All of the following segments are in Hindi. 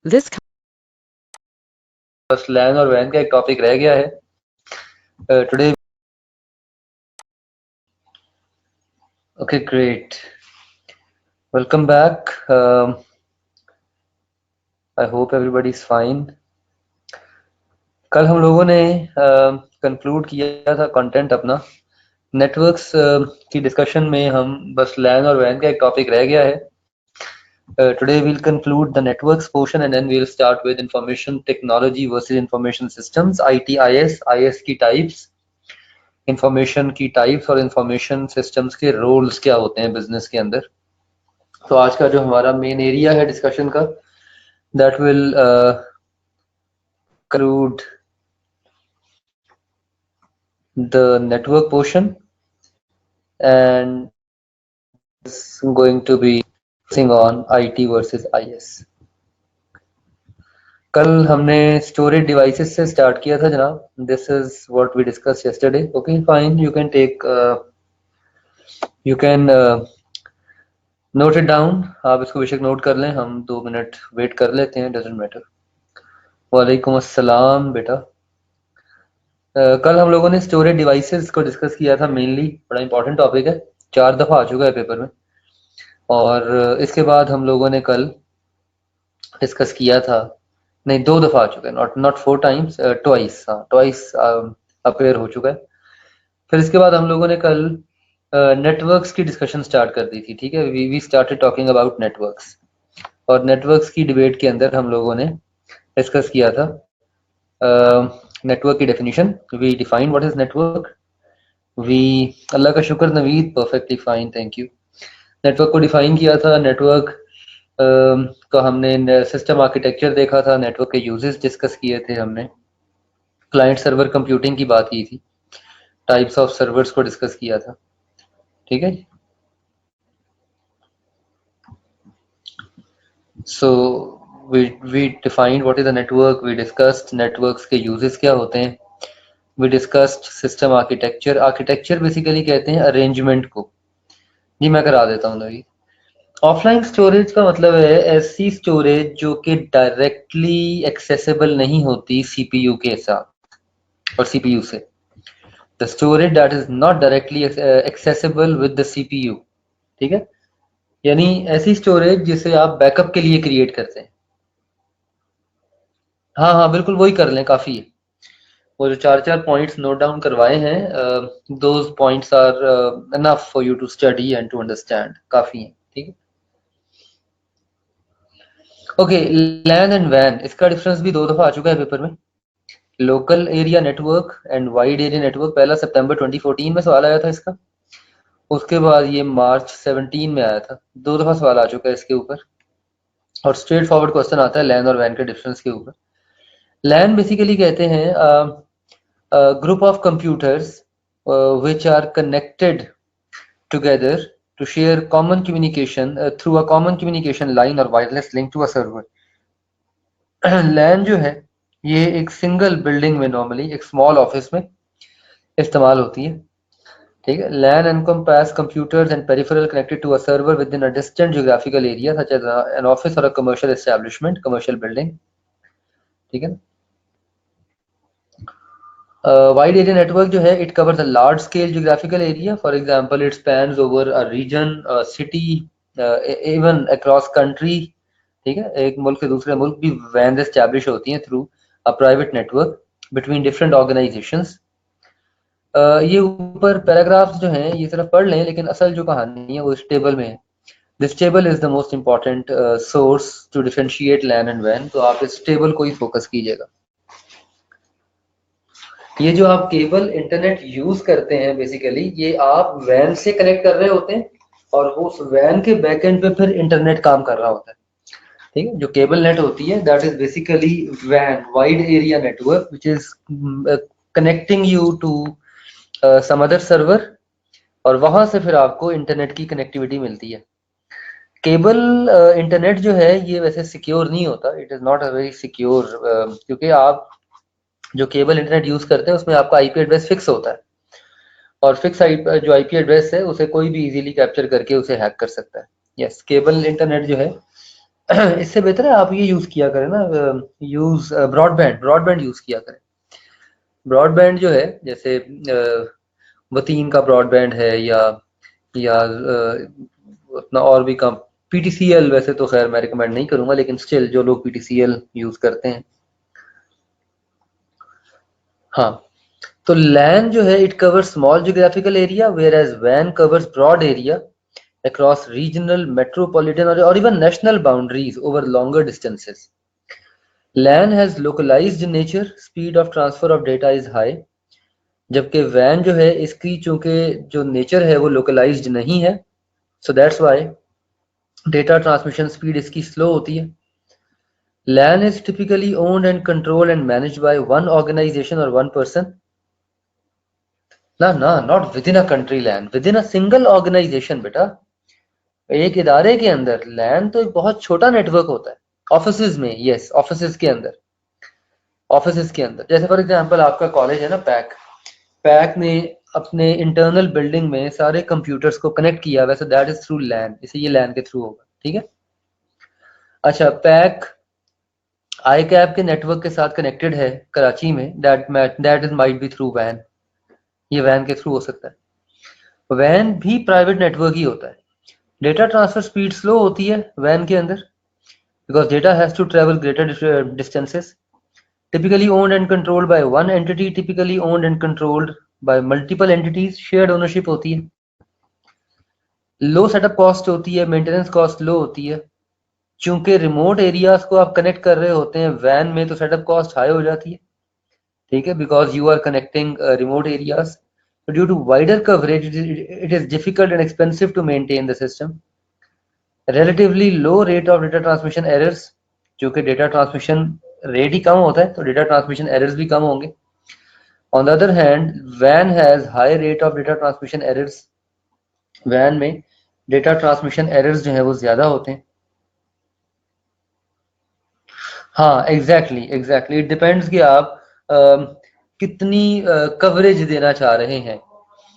This बस लैन और वैन का एक टॉपिक रह गया है today. Okay, great. Welcome back. I hope everybody is fine. कल हम लोगों ने कंक्लूड किया था कंटेंट अपना. नेटवर्क्स की डिस्कशन में हम बस लैन और वैन का एक टॉपिक रह गया है. Today we'll conclude the networks portion and then we'll start with information technology versus information systems, ITIS, IS की टाइप्स, इंफॉर्मेशन की टाइप्स और इंफॉर्मेशन सिस्टम्स के रोल्स क्या होते हैं बिजनेस के अंदर. तो आज का जो हमारा मेन एरिया है डिस्कशन का, that will include the network portion and is going to be focusing on IT versus IS. कल हमने स्टोरेज डिवाइसेस से स्टार्ट किया था जनाब. This is what we discuss yesterday. Okay, fine. You can note it down. आप इसको बेशक नोट कर लें. हम 2 मिनट वेट कर लेते हैं. Doesn't matter. वालेकुम अस्सलाम बेटा. कल हम लोगों ने स्टोरेज डिवाइसेस को डिस्कस किया था मेनली. बड़ा इंपॉर्टेंट टॉपिक है, 4 दफ़ा आ चुका है पेपर में. और इसके बाद हम लोगों ने कल डिस्कस किया था, नहीं 2 दफ़ा आ चुका है, नॉट 4 टाइम्स, ट्वाइस. हाँ, ट्वाइस अपेयर हो चुका है. फिर इसके बाद हम लोगों ने कल नेटवर्क्स की डिस्कशन स्टार्ट कर दी थी. ठीक है, we started talking about networks. और नेटवर्क्स की डिबेट के अंदर हम लोगों ने डिस्कस किया था नेटवर्क की definition. We define what is network. We, अल्लाह का शुक्र Naveed, perfectly fine, thank you. Network को डिफाइन किया था. नेटवर्क का हमने सिस्टम आर्किटेक्चर देखा था. नेटवर्क के यूजेस डिस्कस किए थे हमने. क्लाइंट सर्वर कंप्यूटिंग की बात की थी. टाइप्स ऑफ सर्वर्स को डिस्कस किया था. ठीक है. So we defined what is the network. We discussed networks के यूजेस क्या होते हैं. We discussed system architecture. Architecture basically कहते हैं अरेंजमेंट को. जी मैं करा देता हूँ नवीद. ऑफलाइन स्टोरेज का मतलब है ऐसी स्टोरेज जो कि डायरेक्टली एक्सेसिबल नहीं होती सीपीयू के साथ और सीपीयू से. The storage that is not directly accessible with the CPU. ठीक है, यानी ऐसी स्टोरेज जिसे आप बैकअप के लिए क्रिएट करते हैं. हाँ हाँ बिल्कुल, वही कर लें, काफ़ी है. वो जो 4 पॉइंट्स नोट डाउन करवाए हैं, those points are enough for you to study and to understand. काफ़ी हैं. ठीक है. ओके, लैन एंड वैन, इसका डिफरेंस भी 2 दफ़ा आ चुका है पेपर में. Local area network and wide area network, पहला सितंबर 2014 में सवाल आया था इसका. उसके बाद ये मार्च 17 में आया था. 2 दफ़ा सवाल आ चुका है इसके ऊपर. और स्ट्रेट फॉरवर्ड क्वेश्चन आता है लैन और वैन के डिफरेंस के ऊपर. लैन बेसिकली कहते हैं group of computers which are connected together to share common communication through a common communication line or wireless link to a server. लैन जो है ये एक सिंगल बिल्डिंग में, नॉर्मली एक स्मॉल ऑफिस में इस्तेमाल होती है. ठीक है. लैन encompass computers and peripheral connected to a server within a distant geographical area such as an office or a commercial establishment, commercial building. ठीक है. Wide area network जो है, it covers a large scale geographical area. For example, it spans over a region, a city, even across country. ठीक है. एक मुल्क से दूसरे मुल्क भी वैन एस्टैब्लिश होती हैं through a private network between different organisations. ये ऊपर पैराग्राफ्स जो हैं ये सिर्फ पढ़ लें, लेकिन असल जो कहानी है वो इस टेबल में है. This table is the most important source to differentiate LAN and वैन. तो आप इस टेबल को ही फोकस कीजिएगा. ये जो आप केबल इंटरनेट यूज करते हैं बेसिकली, ये आप वैन से कनेक्ट कर रहे होते हैं और वो उस वैन के बैक एंड पे फिर इंटरनेट काम कर रहा होता है. ठीक है. जो केबल नेट होती है दैट इज बेसिकली वैन, wide area network, which is connecting you to some other server. और वहां से फिर आपको इंटरनेट की कनेक्टिविटी मिलती है. केबल इंटरनेट जो है ये वैसे सिक्योर नहीं होता. It is not a very secure, क्योंकि आप जो केबल इंटरनेट यूज़ करते हैं उसमें आपका आईपी एड्रेस फिक्स होता है. और फिक्स जो आईपी एड्रेस है उसे कोई भी इजीली कैप्चर करके उसे हैक कर सकता है. यस, केबल इंटरनेट जो है इससे बेहतर है आप ये यूज किया करें ना, यूज ब्रॉडबैंड यूज किया करें। ब्रॉडबैंड जो है जैसे वतीन का ब्रॉडबैंड है, या अपना और भी कम पीटीसीएल, वैसे तो खैर मैं रिकमेंड नहीं करूंगा, लेकिन स्टिल जो लोग पीटीसीएल यूज करते हैं। हाँ, तो लैन जो है it covers small geographical area, whereas वैन covers broad area across regional, metropolitan, or even national boundaries over longer distances. LAN has localized nature, speed of transfer of data is high, जबकि WAN जो है इसकी चूंकि जो नेचर है वो लोकलाइज्ड नहीं है, so that's why data transmission speed इसकी slow होती है। LAN is typically owned and controlled and managed by one organization or one person. ना, not within a country LAN, within a single organization बेटा। एक इदारे के अंदर लैन तो एक बहुत छोटा नेटवर्क होता है। ऑफिसेज में, यस, ऑफिसेज के अंदर, जैसे फॉर एग्जांपल आपका कॉलेज है ना, पैक ने अपने इंटरनल बिल्डिंग में सारे कंप्यूटर्स को कनेक्ट किया, वैसे दैट इज थ्रू लैन, इसे ये लैन के थ्रू होगा, ठीक है। अच्छा, पैक आई कैप के नेटवर्क के साथ कनेक्टेड है कराची में, that is might be through वैन, ये वैन के थ्रू हो सकता है। वैन भी प्राइवेट नेटवर्क ही होता है। डेटा ट्रांसफर स्पीड स्लो होती है वैन के अंदर, because data has to travel greater distances, typically owned and controlled by one entity, typically owned and controlled by multiple entities, shared ownership होती है, लो सेटअप कॉस्ट होती है, मेंटेनेंस कॉस्ट लो होती है। चूंकि रिमोट एरियाज को आप कनेक्ट कर रहे होते हैं वैन में, तो सेटअप कॉस्ट हाई हो जाती है, ठीक है, because you are connecting remote areas, due to wider coverage it is difficult and expensive to maintain the system. Relatively low rate of data transmission errors, क्योंकि डेटा ट्रांसमिशन रेट ही कम होता है तो डेटा ट्रांसमिशन एरर्स भी कम होंगे। On the other hand van has high rate of data transmission errors, van में डेटा ट्रांसमिशन एरर्स जो है वो ज्यादा होते हैं। हाँ, एग्जैक्टली इट डिपेंड्स कि आप कितनी कवरेज देना चाह रहे हैं,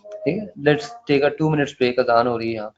ठीक है। Let's take a 2 minutes break, अजान हो रही है यहाँ पे।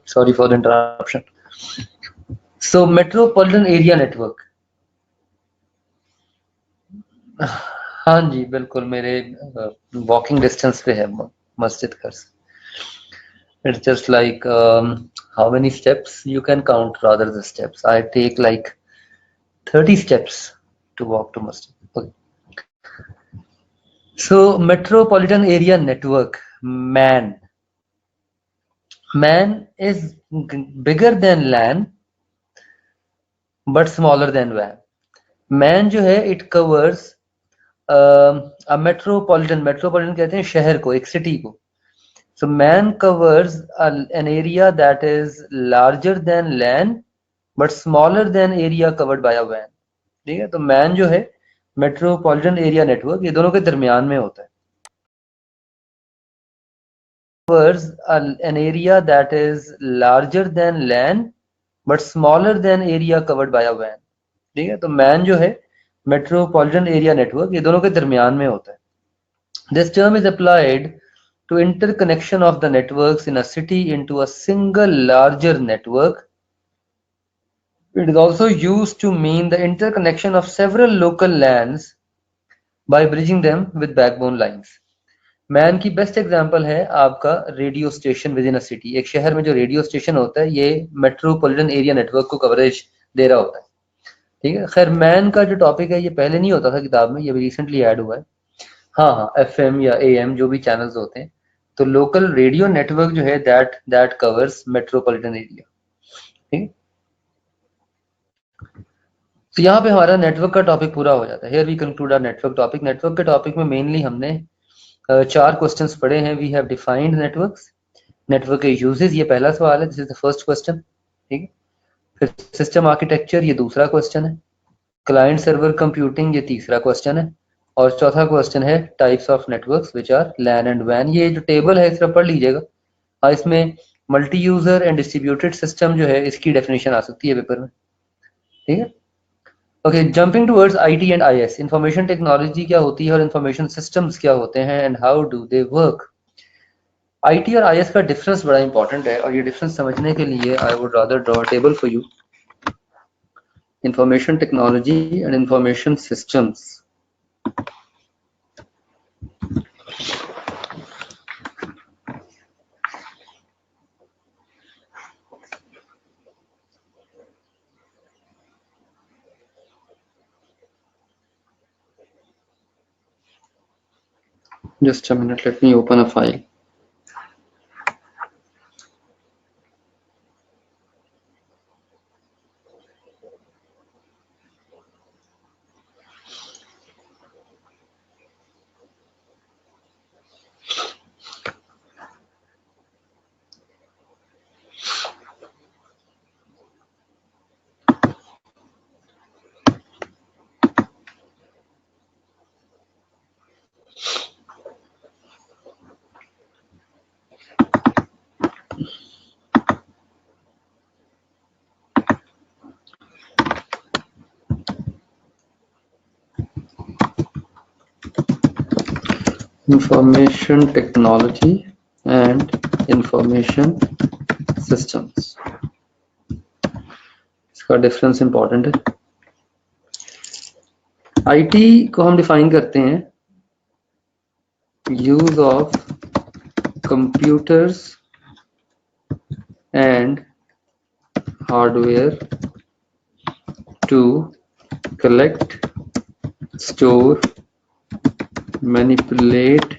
Sorry for the interruption. So metropolitan area network. हाँ जी बिल्कुल, मेरे वॉकिंग डिस्टेंस पे है मस्जिद घर से। It's just like how many steps you can count, rather the steps. I take like 30 steps to walk to masjid. Okay. So metropolitan area network, man. Man is bigger than LAN but smaller than WAN. Man जो है it covers a metropolitan कहते हैं शहर को, एक सिटी को. So man covers an area that is larger than LAN but smaller than area covered by a WAN. ठीक है, तो मैन जो है मेट्रोपॉलिटन एरिया नेटवर्क, ये दोनों के दरमियान में होता है. covers an area that is larger than LAN but smaller than area covered by a WAN. ठीक है, तो मैन जो है मेट्रोपॉलिटन एरिया नेटवर्क, ये दोनों के दरमियान में होता है. This term is applied to interconnection of the networks in a city into a single larger network. It is also used to mean the interconnection of several local LANs by bridging them with backbone lines. Man की बेस्ट एग्जांपल है आपका radio station with in a city. एक शहर में जो रेडियो स्टेशन होता है ये मेट्रोपॉलिटन एरिया नेटवर्क को कवरेज दे रहा होता है. ठीक है, खैर मैन का जो टॉपिक है ये पहले नहीं होता था किताब में, ये भी रिसेंटली ऐड हुआ है. हाँ, FM या AM जो भी चैनल्स होते हैं, तो लोकल रेडियो नेटवर्क जो है दैट कवर्स मेट्रोपॉलिटन एरिया. ठीक है, तो यहाँ पे हमारा नेटवर्क का टॉपिक पूरा हो जाता है. Here we conclude our network topic. Network के टॉपिक में मेनली हमने 4 क्वेश्चंस पढ़े हैं. We have defined networks, network के यूजेस, ये पहला सवाल है, this is the first question. ठीक है, फिर सिस्टम आर्किटेक्चर, ये दूसरा क्वेश्चन है. क्लाइंट सर्वर कंप्यूटिंग, ये तीसरा क्वेश्चन है. और चौथा क्वेश्चन है types of networks which are LAN and वैन. ये जो टेबल है इसका पढ़ लीजिएगा. इसमें multi user and distributed system जो है इसकी डेफिनेशन आ सकती है पेपर में. ठीक है, okay. Jumping towards IT and IS, information technology क्या होती है और इंफॉर्मेशन सिस्टम्स क्या होते हैं and how do they work. IT और आईएस का डिफरेंस बड़ा इंपॉर्टेंट है और ये डिफरेंस समझने के लिए I would rather draw a table for you. Information technology and information systems. Just a minute, let me open a file. Information technology and information systems, इसका डिफरेंस इंपॉर्टेंट है. आईटी को हम डिफाइन करते हैं use of computers and hardware to collect, store, manipulate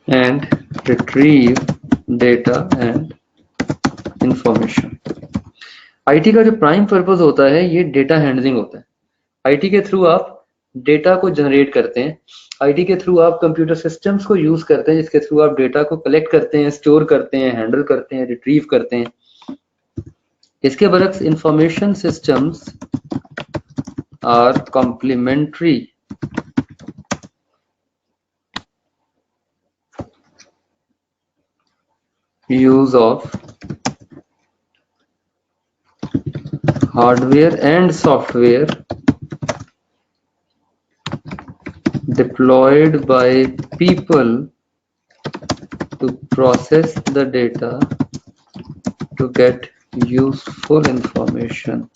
and retrieve data and information. IT का जो प्राइम पर्पस होता है ये डेटा हैंडलिंग होता है. आईटी के थ्रू आप डेटा को जनरेट करते हैं. आईटी के थ्रू आप कंप्यूटर सिस्टम्स को यूज करते हैं जिसके थ्रू आप डेटा को कलेक्ट करते हैं, स्टोर करते हैं, हैंडल करते हैं, रिट्रीव करते हैं. इसके बरक्स information systems are complementary use of hardware and software deployed by people to process the data to get useful information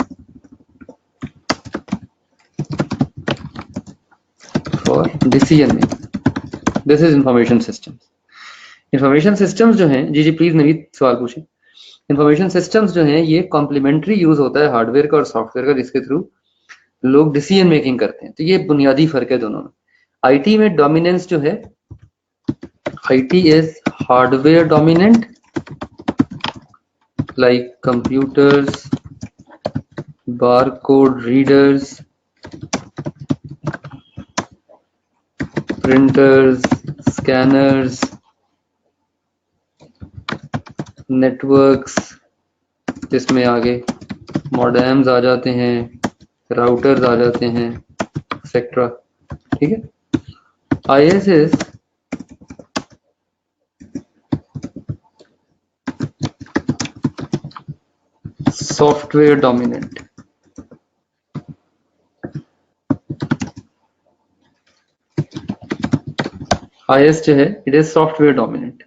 for decision making. This is information systems. Information systems जो हैं, जी प्लीज नवीद सवाल पूछें। इंफॉर्मेशन सिस्टम्स जो हैं ये कॉम्प्लीमेंट्री यूज होता है हार्डवेयर का और सॉफ्टवेयर का, जिसके थ्रू लोग डिसीजन मेकिंग करते हैं। तो ये बुनियादी फर्क है दोनों में। आईटी में डोमिनेंस जो है, IT is hardware dominant like computers, barcode readers, printers, scanners, networks, जिसमें आगे मॉडेम्स आ जाते हैं, राउटर्स आ जाते हैं, एक्सेट्रा। ठीक है। IS is software dominant. IS जो है इट इज सॉफ्टवेयर डोमिनेंट।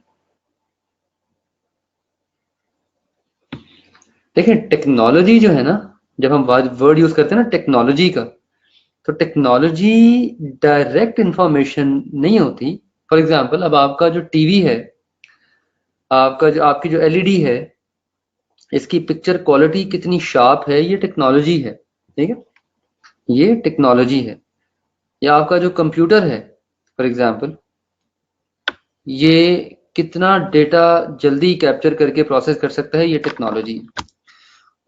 देखिए टेक्नोलॉजी जो है ना, जब हम वर्ड यूज करते हैं ना टेक्नोलॉजी का, तो टेक्नोलॉजी डायरेक्ट इंफॉर्मेशन नहीं होती। फॉर एग्जांपल अब आपका जो टीवी है, आपकी जो एलईडी है, इसकी पिक्चर क्वालिटी कितनी शार्प है, ये टेक्नोलॉजी है। ठीक है, ये टेक्नोलॉजी है। या आपका जो कंप्यूटर है फॉर एग्जांपल, ये कितना डेटा जल्दी कैप्चर करके प्रोसेस कर सकता है, ये टेक्नोलॉजी है।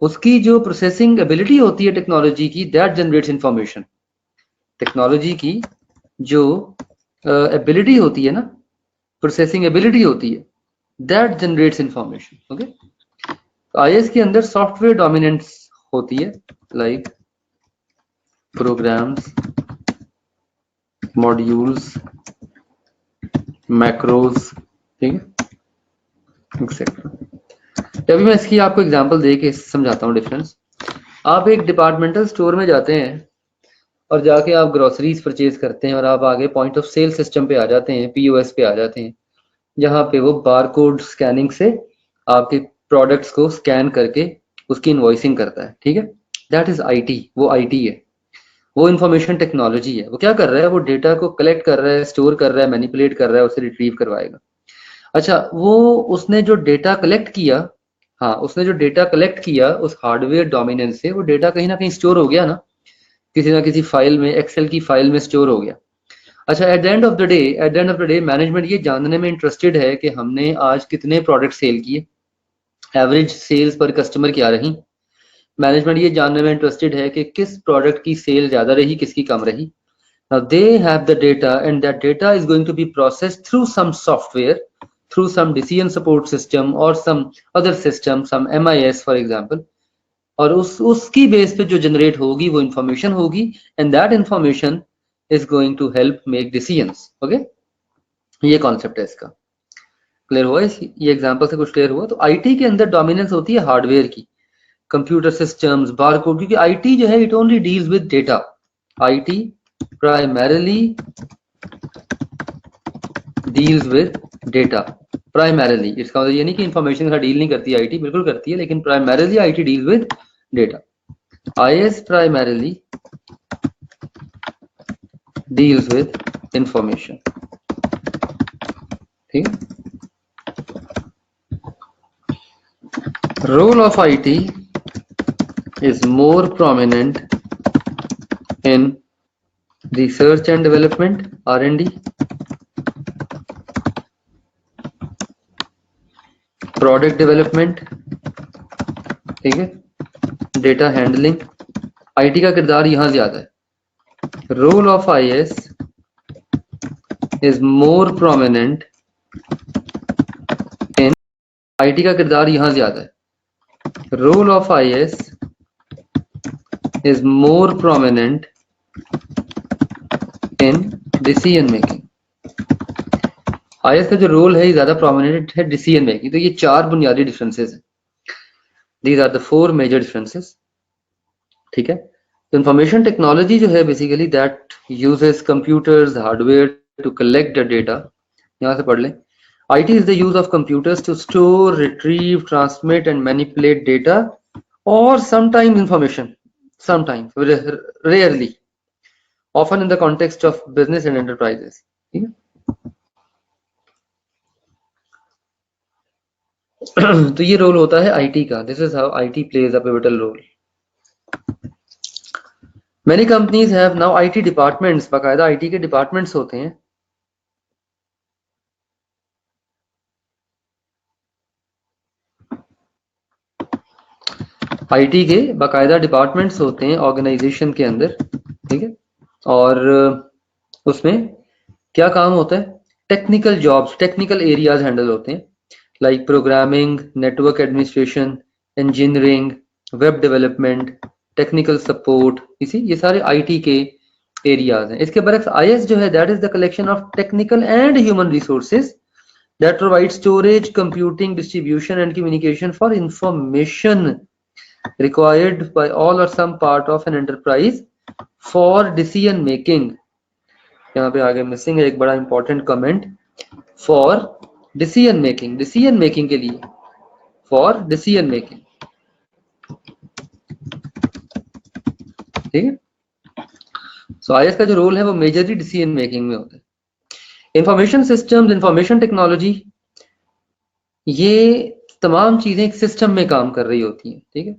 उसकी जो प्रोसेसिंग एबिलिटी होती है टेक्नोलॉजी की, दैट जनरेट्स इंफॉर्मेशन। टेक्नोलॉजी की जो एबिलिटी होती है ना, प्रोसेसिंग एबिलिटी होती है, दैट जनरेट्स इंफॉर्मेशन। ओके। तो आईएस के अंदर सॉफ्टवेयर डोमिनेंस होती है, लाइक प्रोग्राम्स, मॉड्यूल्स, मैक्रोज, ठीक है, एक्सेट्रा। अभी मैं इसकी आपको एग्जांपल दे के समझाता हूँ डिफरेंस। आप एक डिपार्टमेंटल स्टोर में जाते हैं और जाके आप ग्रोसरीज परचेज करते हैं और आप आगे पॉइंट ऑफ सेल सिस्टम पे आ जाते हैं, पीओएस पे आ जाते हैं, जहाँ पे वो बारकोड स्कैनिंग से आपके प्रोडक्ट्स को स्कैन करके उसकी इनवॉइसिंग करता है। ठीक है, दैट इज आईटी। वो आईटी है, वो इंफॉर्मेशन टेक्नोलॉजी है। वो क्या कर रहा है, वो डेटा को कलेक्ट कर रहा है, स्टोर कर रहा है, मैनिपुलेट कर रहा है, उसे रिट्रीव करवाएगा। अच्छा, वो उसने जो डेटा कलेक्ट किया, हाँ उसने जो डेटा कलेक्ट किया उस हार्डवेयर डोमिनेंस से, वो डेटा कहीं ना कहीं स्टोर हो गया ना किसी फाइल में, एक्सेल की फाइल में स्टोर हो गया। अच्छा, at the end of the day management ये जानने में इंटरेस्टेड है कि हमने आज कितने प्रोडक्ट सेल किए, एवरेज सेल्स पर कस्टमर क्या रही। मैनेजमेंट ये जानने में इंटरेस्टेड है कि किस प्रोडक्ट की सेल ज्यादा रही, किसकी कम रही। Now they have the data and that data is going to be processed through some software, through some decision support system or some other system, some MIS for example, और उसकी बेस पे जो जनरेट होगी वो इंफॉर्मेशन होगी, and that information is going to help make decisions. Okay, ये कॉन्सेप्ट है इसका। क्लियर हुआ? ये एग्जांपल से कुछ क्लियर हुआ? तो आईटी के अंदर डोमिनेंस होती है हार्डवेयर की, कंप्यूटर सिस्टम्स, बारकोड, क्योंकि आईटी जो है it only deals with data. IT primarily deals with data, primarily। इसका मतलब ये नहीं कि इंफॉर्मेशन का डील नहीं करती आईटी, बिल्कुल करती है, लेकिन primarily IT deal with data. IS primarily deals with information। ठीक है। Role of IT is more prominent in research and development, R&D, product development, ठीक है, डेटा हैंडलिंग। आईटी का किरदार यहां ज्यादा है। Role of IS is more prominent in, IT का किरदार यहां ज्यादा है। Role of IS is more prominent in decision making. IS का जो रोल है ज्यादा प्रोमिनेंट है डिसीजन मेकिंग। तो ये चार बुनियादी डिफरेंसेस हैं। These are the four major differences. ठीक है। तो इंफॉर्मेशन टेक्नोलॉजी जो है basically that uses computers, hardware to collect the data. यहां से पढ़ लें। IT is the use of computers to store, retrieve, transmit, and manipulate data, or sometimes information. Sometimes, rarely, often in the context of business and enterprises. ठीक है? तो ये रोल होता है IT का. This is how IT plays a pivotal role. Many companies have now IT departments. बाकायदा IT के departments होते हैं. IT के बाकायदा डिपार्टमेंट्स होते हैं ऑर्गेनाइजेशन के अंदर, ठीक है. और उसमें क्या काम होता है? Technical jobs, technical areas handle होते हैं, like programming, network administration, engineering, web development, technical support. इसी ये सारे IT के एरियाज हैं. इसके बरक्स IS जो है, that is the collection of technical and human resources that provide storage, computing, distribution, and communication for information required by all or some part of an enterprise for decision making. यहाँ पे आगे मिसिंग है एक बड़ा important comment. For decision making, decision making के लिए, फॉर डिसीजन मेकिंग. ठीक है. सो IS का जो रोल है वो मेजरली डिसीजन मेकिंग में होता है. इंफॉर्मेशन सिस्टम्स, इंफॉर्मेशन टेक्नोलॉजी, ये तमाम चीजें एक सिस्टम में काम कर रही होती हैं. ठीक है.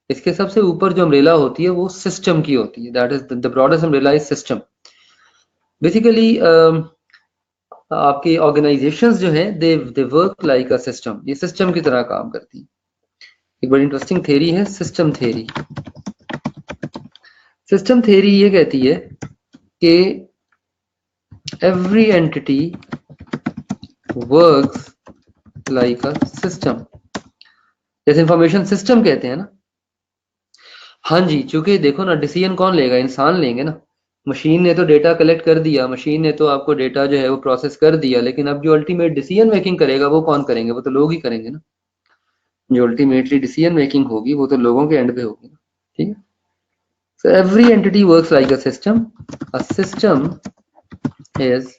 इसके सबसे ऊपर जो अम्ब्रेला होती है वो सिस्टम की होती है. That is the broadest umbrella is system. Basically आपकी ऑर्गेनाइजेशंस जो है they work like a system. ये सिस्टम की तरह काम करती है. एक बड़ी इंटरेस्टिंग थ्योरी है सिस्टम थ्योरी. सिस्टम थ्योरी ये कहती है कि every entity works like a system. जैसे इंफॉर्मेशन सिस्टम कहते हैं ना. हाँ जी, चूंकि देखो ना, डिसीजन कौन लेगा? इंसान लेंगे ना. मशीन ने तो डेटा कलेक्ट कर दिया, मशीन ने तो आपको डेटा जो है वो प्रोसेस कर दिया, लेकिन अब जो अल्टीमेट डिसीजन मेकिंग करेगा वो कौन करेंगे? वो तो लोग ही करेंगे ना. जो अल्टीमेटली डिसीजन मेकिंग होगी वो तो लोगों के एंड पे होगी. ठीक है. So every entity works like a system. A system is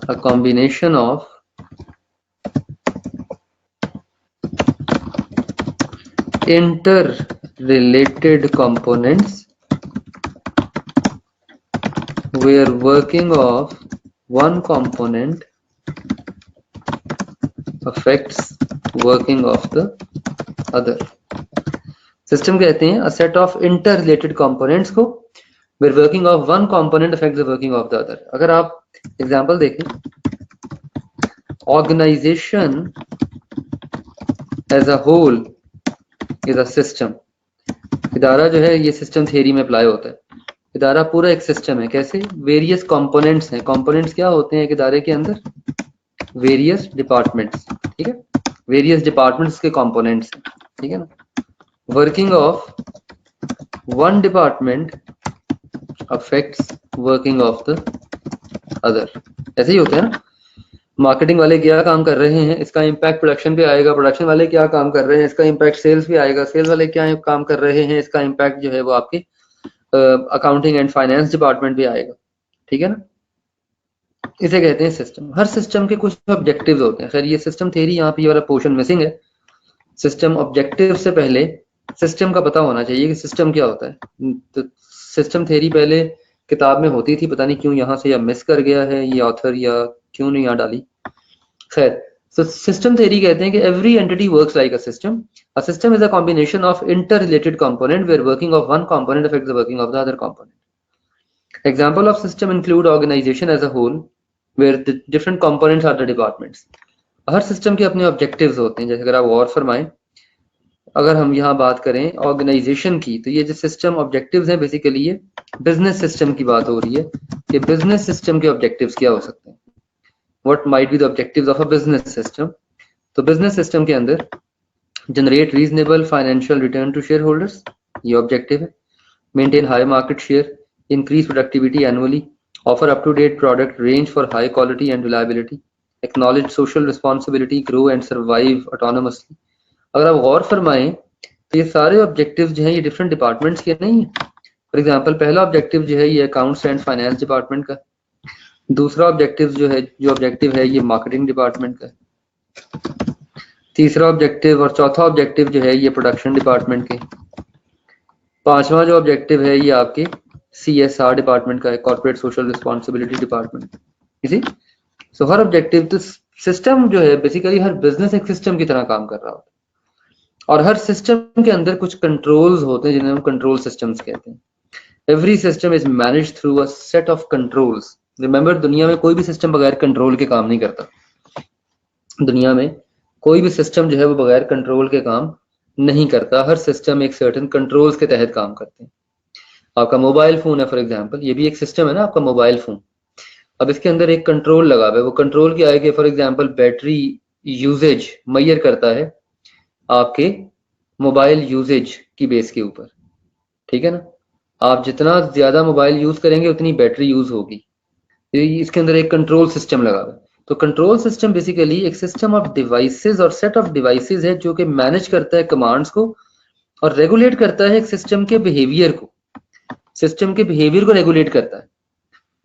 a combination of interrelated components where working of one component affects working of the other. System कहते हैं a set of interrelated components को where working of one component affects the working of the other. अगर आप एग्जाम्पल देखें, organization as a whole is a system. इदारा जो है ये सिस्टम थ्योरी में अप्लाई होता है. इदारा पूरा एक सिस्टम है. कैसे? वेरियस कंपोनेंट्स हैं. कंपोनेंट्स क्या होते हैं एक इदारे के अंदर? Various departments. ठीक है. वेरियस डिपार्टमेंट्स के कंपोनेंट्स. ठीक है ना. Working of one department affects working of the other. ऐसे ही होता है ना. मार्केटिंग वाले क्या काम कर रहे हैं, इसका इम्पैक्ट प्रोडक्शन पे आएगा. प्रोडक्शन वाले क्या काम कर रहे हैं, इसका इम्पैक्ट सेल्स पे आएगा. सेल्स वाले क्या काम कर रहे हैं, इसका इम्पैक्ट जो है वो आपके अकाउंटिंग एंड फाइनेंस डिपार्टमेंट पे आएगा. ठीक है ना. इसे कहते हैं सिस्टम. हर सिस्टम के कुछ ऑब्जेक्टिव्स होते हैं. खैर ये सिस्टम थ्योरी यहाँ पे ये वाला पोर्शन मिसिंग है. सिस्टम ऑब्जेक्टिव से पहले सिस्टम का पता होना चाहिए कि सिस्टम क्या होता है. तो सिस्टम थ्योरी पहले किताब में होती थी, पता नहीं क्यों यहाँ से या मिस कर गया है ये ऑथर, या क्यों नहीं यहाँ डाली. खैर, so सिस्टम थ्योरी कहते हैं कि every entity works like a system. A system is a combination of interrelated component where working of one component affects the working of the other component. Example of system include organization as a whole where the different components are the departments. हर सिस्टम के अपने ऑब्जेक्टिव्स होते हैं. जैसे अगर आप गौर फरमाएं, अगर हम यहाँ बात करें ऑर्गेनाइजेशन की, तो ये जो सिस्टम ऑब्जेक्टिव्स हैं बेसिकली ये बिजनेस सिस्टम की बात हो रही है कि बिजनेस सिस्टम के ऑब्जेक्टिव्स क्या हो सकते हैं. What might be the objectives of a business system? तो business system के अंदर generate reasonable financial return to shareholders, ये objective है. Maintain high market share, increase productivity annually, offer up-to-date product range for high quality and reliability, acknowledge social responsibility, grow and survive autonomously. अगर आप गौर फरमाएं तो ये सारे ऑब्जेक्टिव्स जो हैं ये डिफरेंट डिपार्टमेंट्स के नहीं है. फॉर एग्जांपल पहला ऑब्जेक्टिव जो है ये अकाउंट्स एंड फाइनेंस डिपार्टमेंट का. दूसरा ऑब्जेक्टिव जो ऑब्जेक्टिव है ये मार्केटिंग डिपार्टमेंट का है. तीसरा ऑब्जेक्टिव और चौथा ऑब्जेक्टिव जो है ये प्रोडक्शन डिपार्टमेंट के। पांचवा जो ऑब्जेक्टिव है ये आपके CSR डिपार्टमेंट का है, कॉर्पोरेट सोशल रिस्पॉन्सिबिलिटी डिपार्टमेंट। इसी सो हर ऑब्जेक्टिव तो सिस्टम जो है बेसिकली हर बिजनेस एक सिस्टम की तरह काम कर रहा होता है और हर सिस्टम के अंदर कुछ कंट्रोल्स होते हैं जिन्हें हम कंट्रोल सिस्टम्स कहते हैं। Every system is managed through a set of controls. Remember, दुनिया में कोई भी सिस्टम बगैर कंट्रोल के काम नहीं करता। दुनिया में कोई भी सिस्टम जो है वो बगैर कंट्रोल के काम नहीं करता। हर सिस्टम एक सर्टेन कंट्रोल्स के तहत काम करते हैं। आपका मोबाइल फोन है फॉर एग्जांपल, ये भी एक सिस्टम है ना आपका मोबाइल फोन। अब इसके अंदर एक कंट्रोल लगा हुआ है। वो कंट्रोल क्या है कि for example battery usage measure करता है आपके मोबाइल यूजेज की बेस के ऊपर, ठीक है ना। आप जितना ज्यादा मोबाइल यूज करेंगे उतनी बैटरी यूज होगी। इसके अंदर एक कंट्रोल सिस्टम लगा हुआ है। तो कंट्रोल सिस्टम बेसिकली एक सिस्टम ऑफ डिवाइसेस और सेट ऑफ डिवाइसेस है जो कि मैनेज करता है कमांड्स को और रेगुलेट करता है एक सिस्टम के बिहेवियर को। सिस्टम के बिहेवियर को रेगुलेट करता है,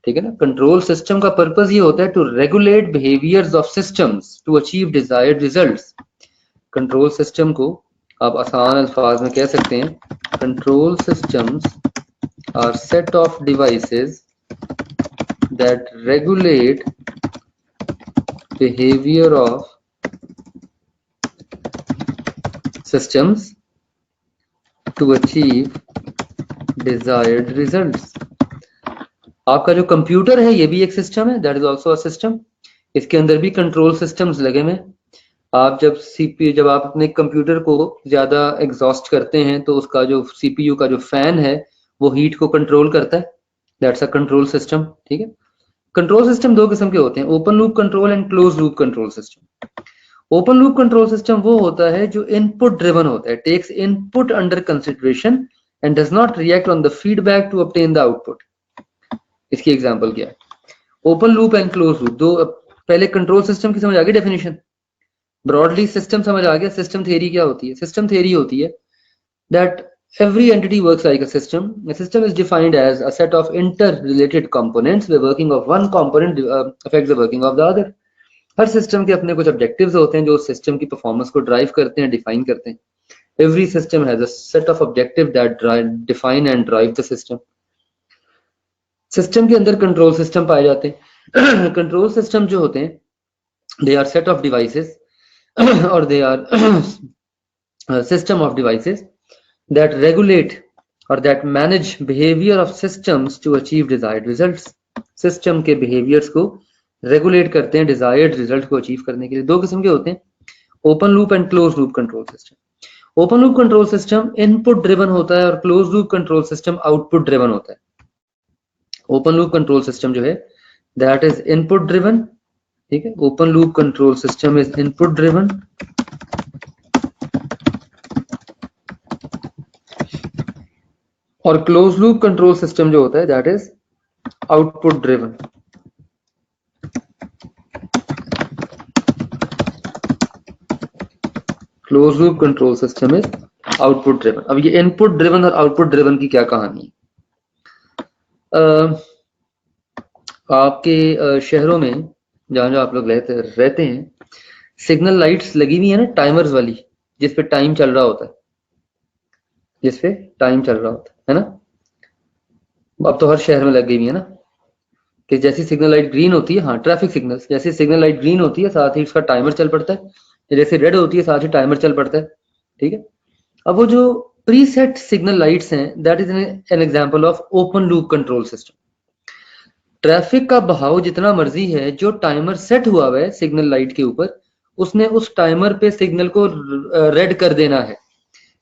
ठीक है ना। कंट्रोल सिस्टम का पर्पस ये होता है to regulate behaviours of systems to achieve desired results. Control system को आप आसान अल्फाज में कह सकते हैं, control systems are set of devices that regulate behavior of systems to achieve desired results। आपका जो कंप्यूटर है ये भी एक सिस्टम है, that is also a system. इसके अंदर भी कंट्रोल सिस्टम्स लगे हुए। आप जब सीपीयू, जब आप अपने कंप्यूटर को ज्यादा एग्जॉस्ट करते हैं तो उसका जो सीपीयू का जो फैन है वो हीट को कंट्रोल करता है, दैट्स अ कंट्रोल सिस्टम, ठीक है। कंट्रोल सिस्टम दो किस्म के होते हैं, open loop control and close loop control system. Open loop control system वो होता है जो इनपुट ड्रिवन होता है, takes input under consideration and does not react on the feedback to obtain the output. इसकी एग्जांपल क्या है? Open loop and close loop दो। पहले कंट्रोल सिस्टम की समझ आ गई डेफिनेशन, ब्रॉडली सिस्टम समझ आ गया। सिस्टम थ्योरी क्या होती है? सिस्टम थ्योरी होती है that every entity works like a system. A system is defined as a set of interrelated components where working of one component affects the working of the other. Her system के अपने कुछ ऑब्जेक्टिव्स होते हैं जो सिस्टम की परफॉर्मेंस को ड्राइव करते हैं, डिफाइन करते हैं। Every system has a set of objective that define and drive the system. System के अंदर कंट्रोल सिस्टम पाए जाते हैं। कंट्रोल सिस्टम जो होते हैं they are set of devices और they are system of devices that regulate or that manage behavior of systems to achieve desired results। System के behaviors को रेगुलेट करते हैं डिजायर्ड रिजल्ट को अचीव करने के लिए। दो किस्म के होते हैं, open loop and close loop control system. Open loop control system input driven होता है और close loop control system output driven होता है। ओपन लूप कंट्रोल सिस्टम जो है दैट इज इनपुट ड्रिवन, ठीक है। Open loop control system is input driven और क्लोज लूप कंट्रोल सिस्टम जो होता है that is output driven. Close loop control system is output driven. अब ये इनपुट ड्रिवन और आउटपुट ड्रिवन की क्या कहानी है? आपके शहरों में जहां जहां आप लोग रहते हैं सिग्नल लाइट्स लगी हुई है ना, टाइमर्स वाली, जिसपे टाइम चल रहा होता है, जिसपे टाइम चल रहा होता है ना। अब तो हर शहर में लग गई है ना कि जैसी सिग्नल लाइट ग्रीन होती है, हाँ ट्रैफिक सिग्नल, जैसी सिग्नल लाइट ग्रीन होती है साथ ही उसका टाइमर चल पड़ता है, जैसे रेड होती है साथ ही टाइमर चल पड़ता है, ठीक है। अब वो जो प्रीसेट सिग्नल लाइट्स हैं that is an example of open loop control system. Traffic का बहाव जितना मर्जी है, जो टाइमर सेट हुआ हुआ है सिग्नल लाइट के ऊपर उसने उस टाइमर पे सिग्नल को रेड कर देना है।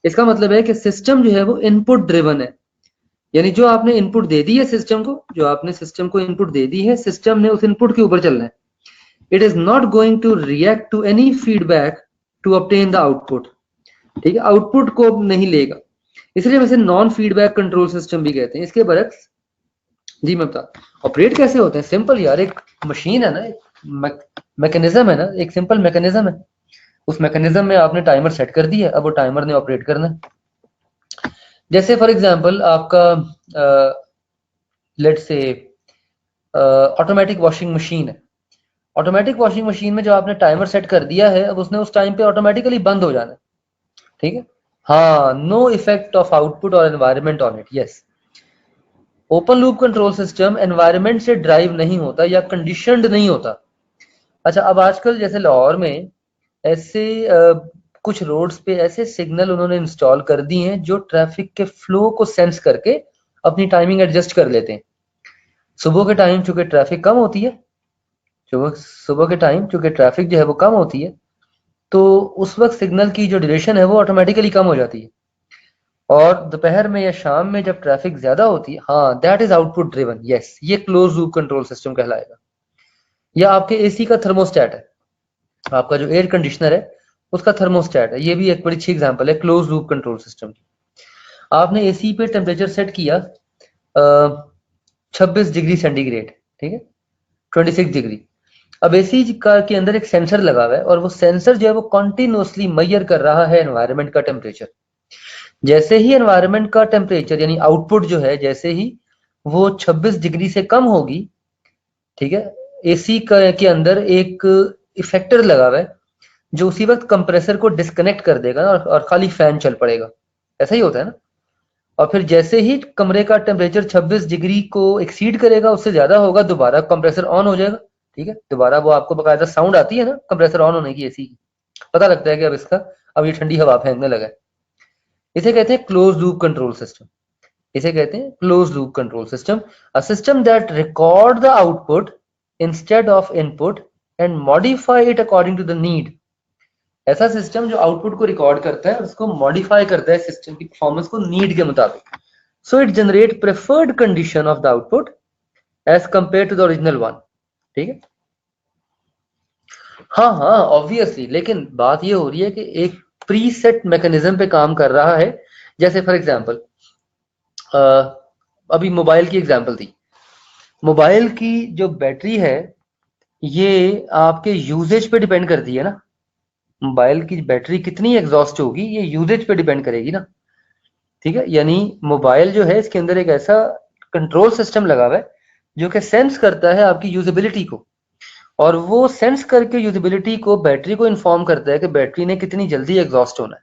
इसका मतलब है कि सिस्टम जो है वो इनपुट ड्रिवन है, यानी जो आपने इनपुट दे दी है सिस्टम को, जो आपने सिस्टम को इनपुट दे दी है, सिस्टम ने उस इनपुट के ऊपर चलना है। It is not going to react to any feedback to obtain the output, ठीक है। आउटपुट को नहीं लेगा, इसलिए वैसे नॉन फीडबैक कंट्रोल सिस्टम भी कहते हैं। इसके बरक्स जी मैं बता ऑपरेट कैसे होते हैं। सिंपल यार, एक मशीन है ना, एक मैकेनिज्म है ना, एक सिंपल मैकेनिज्म है। उस मैकेनिज्म में आपने टाइमर सेट कर दिया, अब वो टाइमर ने ऑपरेट करना है। जैसे फॉर एग्जांपल आपका let's say automatic washing machine है। ऑटोमेटिक वॉशिंग मशीन में जब आपने टाइमर सेट कर दिया है, अब उसने उस टाइम पे ऑटोमेटिकली बंद हो जाना है, ठीक है। हाँ, नो इफेक्ट ऑफ आउटपुट और environment on it, yes. Open loop control system environment से ड्राइव नहीं होता या कंडीशनड नहीं होता। अच्छा, अब आजकल जैसे लाहौर में ऐसे कुछ रोड्स पे ऐसे सिग्नल उन्होंने इंस्टॉल कर दिए हैं जो ट्रैफिक के फ्लो को सेंस करके अपनी टाइमिंग एडजस्ट कर लेते हैं। सुबह के टाइम चूंकि ट्रैफिक कम होती है, सुबह सुबह के टाइम चूंकि ट्रैफिक जो है वो कम होती है, तो उस वक्त सिग्नल की जो ड्यूरेशन है वो ऑटोमेटिकली कम हो जाती है। और दोपहर में या शाम में जब ट्रैफिक ज्यादा होती है, हाँ, that is output driven, yes, ये क्लोज लूप कंट्रोल सिस्टम कहलाएगा। या आपके एसी का थर्मोस्टेट है, आपका जो एयर कंडीशनर है उसका थर्मोस्टेट है, ये भी एक बड़ी अच्छी एग्जांपल है क्लोज लूप कंट्रोल सिस्टम की। आपने एसी पे टेम्परेचर सेट किया 26 डिग्री सेंटीग्रेड, ठीक है, 26 डिग्री। अब एसी का के अंदर एक सेंसर लगा हुआ है और वो सेंसर जो है वो कॉन्टिन्यूसली मेजर कर रहा है एनवायरनमेंट का टेम्परेचर। जैसे ही एनवायरनमेंट का टेम्परेचर यानी आउटपुट जो है, जैसे ही वो 26 डिग्री से कम होगी, ठीक है, एसी के अंदर एक इफेक्टर लगा हुआ है जो उसी वक्त कंप्रेसर को डिस्कनेक्ट कर देगा और खाली फैन चल पड़ेगा। ऐसा ही होता है ना। और फिर जैसे ही कमरे का टेम्परेचर 26 डिग्री को एक्सीड करेगा, उससे ज्यादा होगा, दोबारा कंप्रेसर ऑन हो जाएगा, ठीक है। दोबारा वो आपको बकायदा साउंड आती है ना कंप्रेसर ऑन होने की, एसी की, पता लगता है कि अब ये ठंडी हवा फेंकने लगा है। इसे कहते हैं क्लोज लूप कंट्रोल सिस्टम। इसे कहते हैं close loop control system, a system that record the output instead of input and modify it according to the need. ऐसा सिस्टम जो आउटपुट को रिकॉर्ड करता है और उसको मॉडिफाई करता है सिस्टम की परफॉर्मेंस को नीड के मुताबिक। So it generate preferred condition of the output as compare to the original one, ठीक है। हाँ हाँ, ऑब्वियसली, लेकिन बात ये हो रही है कि एक प्रीसेट मैकेनिज्म पे काम कर रहा है। जैसे फॉर एग्जांपल अभी मोबाइल की एग्जांपल थी। मोबाइल की जो बैटरी है ये आपके यूजेज पे डिपेंड करती है ना। मोबाइल की बैटरी कितनी एग्जॉस्ट होगी ये यूजेज पे डिपेंड करेगी ना, ठीक है। यानी मोबाइल जो है इसके अंदर एक ऐसा कंट्रोल सिस्टम लगा हुआ है जो कि सेंस करता है आपकी यूजेबिलिटी को, और वो सेंस करके यूजेबिलिटी को बैटरी को इन्फॉर्म करता है कि बैटरी ने कितनी जल्दी एग्जॉस्ट होना है।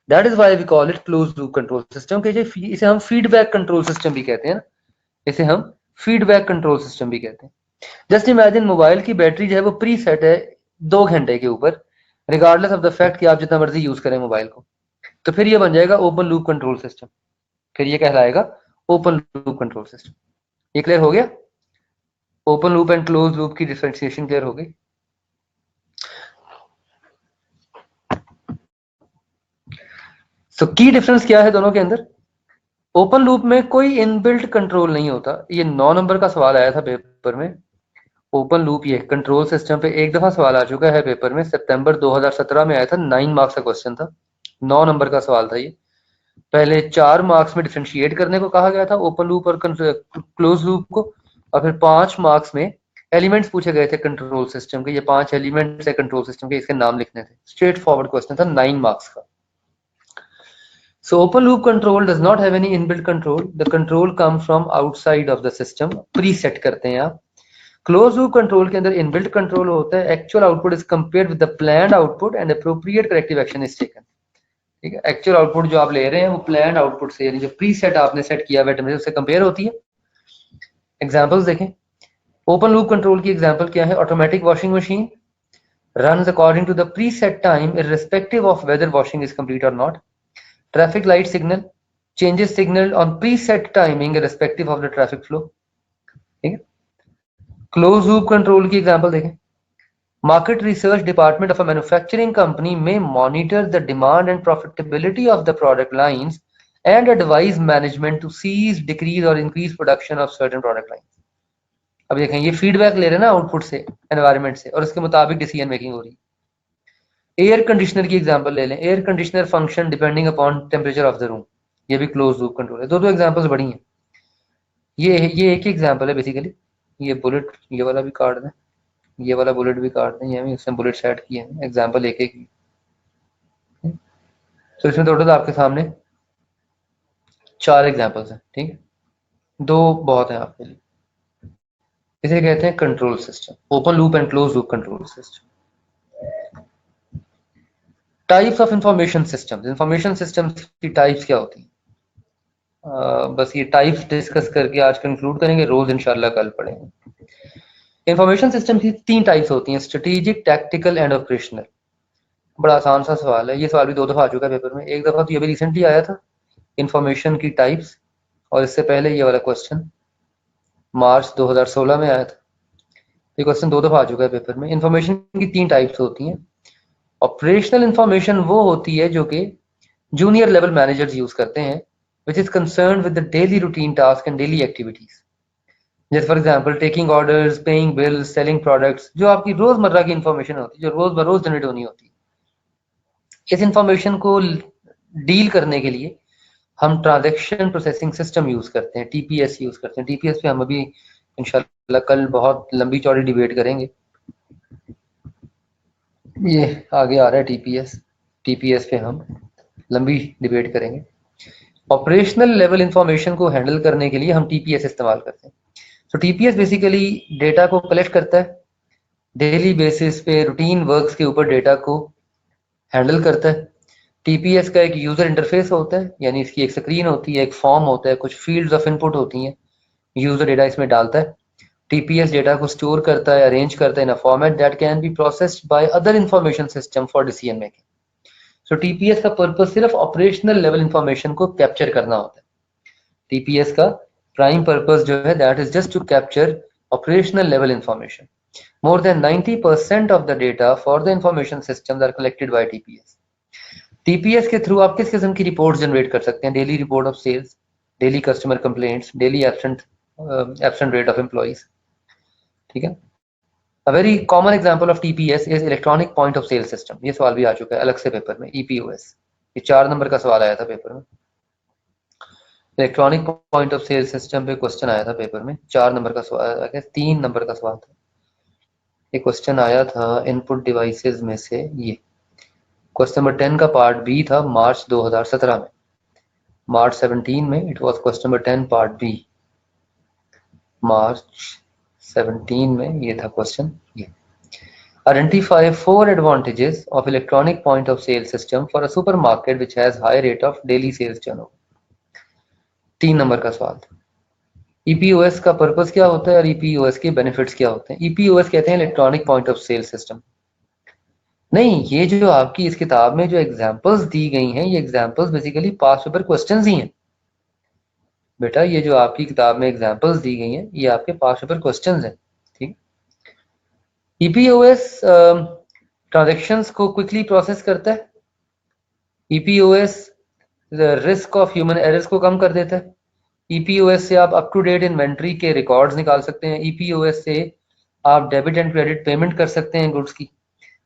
That is why we call it close loop control system के। इसे हम फीडबैक कंट्रोल सिस्टम भी कहते हैं ना, इसे हम फीडबैक कंट्रोल सिस्टम भी कहते हैं। जस्ट इमेजिन मोबाइल की बैटरी जो है वो प्री सेट है 2 घंटे के ऊपर, रिगार्डलेस ऑफ द फैक्ट कि आप जितना मर्जी यूज करें मोबाइल को। तो फिर ये बन जाएगा ओपन लूप कंट्रोल सिस्टम, फिर ये कहलाएगा ओपन लूप कंट्रोल सिस्टम। ये क्लियर हो गया? Open loop and close loop की डिफरेंशिएशन क्लियर हो गई। सो की डिफरेंस क्या है दोनों के अंदर? ओपन लूप में कोई इनबिल्ट कंट्रोल नहीं होता। ये 9 नंबर का सवाल आया था पेपर में। ओपन लूप ये कंट्रोल सिस्टम पे एक दफा सवाल आ चुका है पेपर में, सितंबर 2017 में आया था, 9 मार्क्स का क्वेश्चन था, 9 नंबर का सवाल था ये। पहले 4 मार्क्स में डिफ्रेंशिएट करने को कहा गया था ओपन लूप और क्लोज लूप को, और फिर 5 मार्क्स में एलिमेंट्स पूछे गए थे कंट्रोल सिस्टम के। ये 5 एलिमेंट्स है कंट्रोल सिस्टम के, इसके नाम लिखने थे। स्ट्रेट फॉरवर्ड क्वेश्चन था, 9 मार्क्स का। So open loop control does not have any inbuilt control. The control comes from outside of the system. Preset करते हैं आप। Closed loop control के अंदर inbuilt control होता है। Actual output is compared with the planned output and appropriate corrective action is taken. ठीक है, एक्चुअल आउटपुट जो आप ले रहे हैं वो प्लान आउटपुट से, यानी जो प्री सेट आपने सेट किया हुआ टेम्परेचर से कंपेयर होती है। एग्जांपल्स देखें। ओपन लूप कंट्रोल की एग्जांपल क्या है? Automatic washing machine runs according to the preset time irrespective of whether washing is complete or not. Traffic light signal changes signal on preset timing irrespective of the traffic flow. ठीक है। क्लोज लूप कंट्रोल की एग्जांपल देखें। Market research department of a manufacturing company may monitor the demand and profitability of the product lines and advise management to cease, decrease or increase production of certain product lines. अब देखें, ये फीडबैक ले रहे हैं ना आउटपुट से, एनवायरनमेंट से, और उसके मुताबिक डिसीजन मेकिंग हो रही है। एयर कंडीशनर की एग्जांपल ले लें। Air conditioner function depending upon temperature of the room. ये भी क्लोज लूप कंट्रोल है। दो एग्जांपल्स बड़ी हैं। ये एक ही एग्जांपल है बेसिकली। ये बुलेट, ये वाला भी काट दें, ये वाला बुलेट भी काट दें, ये भी उसने बुलेट सेट किए हैं। एग्जांपल एक एक। तो इसमें टोटल आपके सामने 4 एग्जांपल्स हैं, ठीक है। 2 बहुत हैं आपके लिए। इसे कहते हैं control system, open loop and close loop control system. Types of information systems की टाइप्स क्या होती हैं? बस ये टाइप्स डिस्कस करके आज कंक्लूड करेंगे, रोज इंशाल्लाह कल पढ़ेंगे। इंफॉर्मेशन सिस्टम की 3 टाइप्स होती हैं, स्ट्रेटेजिक, टैक्टिकल एंड ऑपरेशनल। बड़ा आसान सा सवाल है, ये सवाल भी 2 दफा आ चुका है पेपर में। एक दफा तो ये भी रिसेंटली आया था, इंफॉर्मेशन की टाइप्स, और इससे पहले ये वाला क्वेश्चन मार्च 2016 में आया था। ये क्वेश्चन 2 दफा आ चुका है पेपर में। इंफॉर्मेशन की 3 टाइप्स होती हैं। ऑपरेशनल इंफॉर्मेशन वो होती है जो कि जूनियर लेवल मैनेजर्स यूज करते हैं, which is concern with the daily routine task and daily activities. जैसे for example taking orders, paying bills, selling products, जो आपकी रोजमर्रा की इंफॉर्मेशन होती है, जो रोज बरोज जनरेट होनी होती है। इस इंफॉर्मेशन को डील करने के लिए हम ट्रांजैक्शन प्रोसेसिंग सिस्टम यूज करते हैं, टीपीएस यूज करते हैं। टीपीएस पे हम अभी इंशाल्लाह कल बहुत लंबी चौड़ी डिबेट करेंगे। ये आगे आ रहा है टीपीएस, टीपीएस पे हम लंबी डिबेट करेंगे। ऑपरेशनल लेवल इंफॉर्मेशन को हैंडल करने के लिए हम टीपीएस इस्तेमाल करते हैं। तो टीपीएस बेसिकली डेटा को कलेक्ट करता है, डेली बेसिस पे रूटीन वर्क्स के ऊपर डेटा को हैंडल करता है। टीपीएस का एक यूजर इंटरफेस होता है, यानी इसकी एक स्क्रीन होती है, एक फॉर्म होता है, कुछ फील्ड्स ऑफ इनपुट होती हैं, यूजर डेटा इसमें डालता है। टीपीएस डेटा को स्टोर करता है, अरेंज करता है in a format that can be processed by other information system for decision making. So TPS का पर्पस सिर्फ ऑपरेशनल लेवल इंफॉर्मेशन को कैप्चर करना होता है। टीपीएस का प्राइम पर्पस जो है that is just to capture operational level information. More than 90% of the data for the information systems are collected by TPS. TPS के थ्रू आप किस किस्म की रिपोर्ट जनरेट कर सकते हैं? Daily report of sales, daily customer complaints, daily absent rate of employees. ठीक है। A very common example of TPS is electronic point of sale system. ये सवाल भी आ चुका है अलग से पेपर में, ईपीओएस। ये 4 नंबर का सवाल आया था पेपर में। Electronic point of sale system पे क्वेश्चन आया था पेपर में, 4 नंबर का सवाल, 3 नंबर का सवाल था। ये क्वेश्चन आया था इनपुट डिवाइसेस में से, ये क्वेश्चन नंबर 10 का पार्ट बी था मार्च 2017 में। मार्च 17 में it was question number 10 part B. March 17 में ये था क्वेश्चन। ये identify 4 advantages of electronic point of sale system for a supermarket which has high rate of daily sales turnover. 3 number का सवाल था। ईपीओएस का पर्पस क्या होता है और ईपीओएस के बेनिफिट्स क्या होते हैं? ईपीओएस कहते हैं electronic point of sale system. नहीं, ये जो आपकी इस किताब में जो एग्जांपल्स दी गई हैं, ये एग्जांपल्स बेसिकली पास पेपर क्वेश्चंस ही हैं बेटा। ये जो आपकी किताब में एग्जांपल्स दी गई हैं, ये आपके पास पेपर क्वेश्चंस हैं। ठीक। ईपीओएस ट्रांजैक्शंस को क्विकली प्रोसेस करता है। EPOS risk of human errors को कम कर देता है। ईपीओएस से आप अप टू डेट इन्वेंट्री के रिकॉर्ड्स निकाल सकते हैं। ईपीओएस से आप डेबिट एंड क्रेडिट पेमेंट कर सकते हैं गुड्स की।